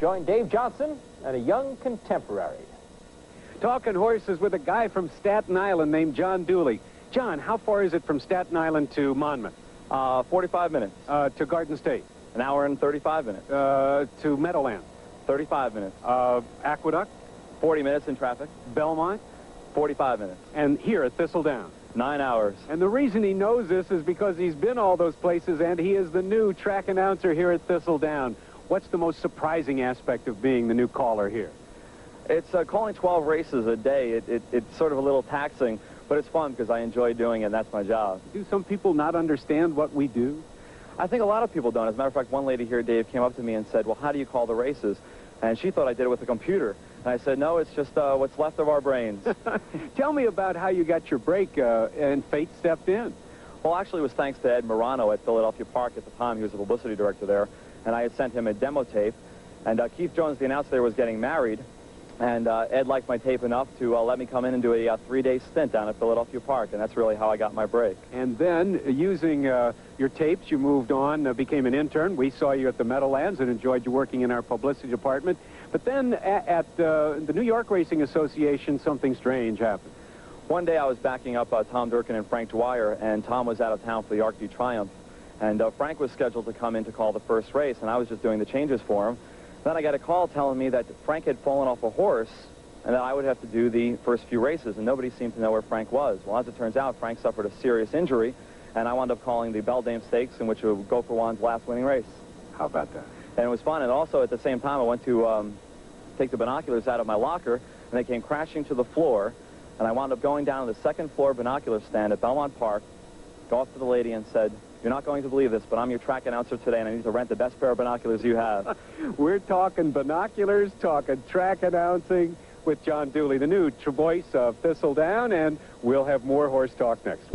join Dave Johnson and a young contemporary. Talking horses with a guy from Staten Island named John Dooley. John, how far is it from Staten Island to Monmouth? 45 minutes. To Garden State? An hour and 35 minutes. To Meadowlands? 35 minutes. Aqueduct? 40 minutes in traffic. Belmont? 45 minutes. And here at Thistledown? 9 hours. And the reason he knows this is because he's been all those places, and he is the new track announcer here at Thistledown. What's the most surprising aspect of being the new caller here? It's calling 12 races a day. It's sort of a little taxing, but it's fun because I enjoy doing it, and that's my job. Do some people not understand what we do? I think a lot of people don't. As a matter of fact, one lady here, Dave, came up to me and said, well, how do you call the races? And she thought I did it with a computer. And I said, no, it's just what's left of our brains. Tell me about how you got your break and fate stepped in. Well, actually, it was thanks to Ed Morano at Philadelphia Park at the time. He was the publicity director there. And I had sent him a demo tape. And Keith Jones, the announcer there, was getting married. And Ed liked my tape enough to let me come in and do a 3-day stint down at Philadelphia Park. And that's really how I got my break. And then, using your tapes, you moved on, became an intern. We saw you at the Meadowlands and enjoyed you working in our publicity department. But then at the New York Racing Association, something strange happened. One day I was backing up Tom Durkin and Frank Dwyer, and Tom was out of town for the Arc du Triomphe. And Frank was scheduled to come in to call the first race, and I was just doing the changes for him. Then I got a call telling me that Frank had fallen off a horse and that I would have to do the first few races, and nobody seemed to know where Frank was. Well, as it turns out, Frank suffered a serious injury, and I wound up calling the Beldame Stakes, in which it would go for Juan's last winning race. How about that? And it was fun, and also at the same time I went to take the binoculars out of my locker, and they came crashing to the floor, and I wound up going down to the second floor binocular stand at Belmont Park, go up to the lady and said, you're not going to believe this, but I'm your track announcer today, and I need to rent the best pair of binoculars you have. We're talking binoculars, talking track announcing with John Dooley, the new voice of Thistledown, and we'll have more horse talk next week.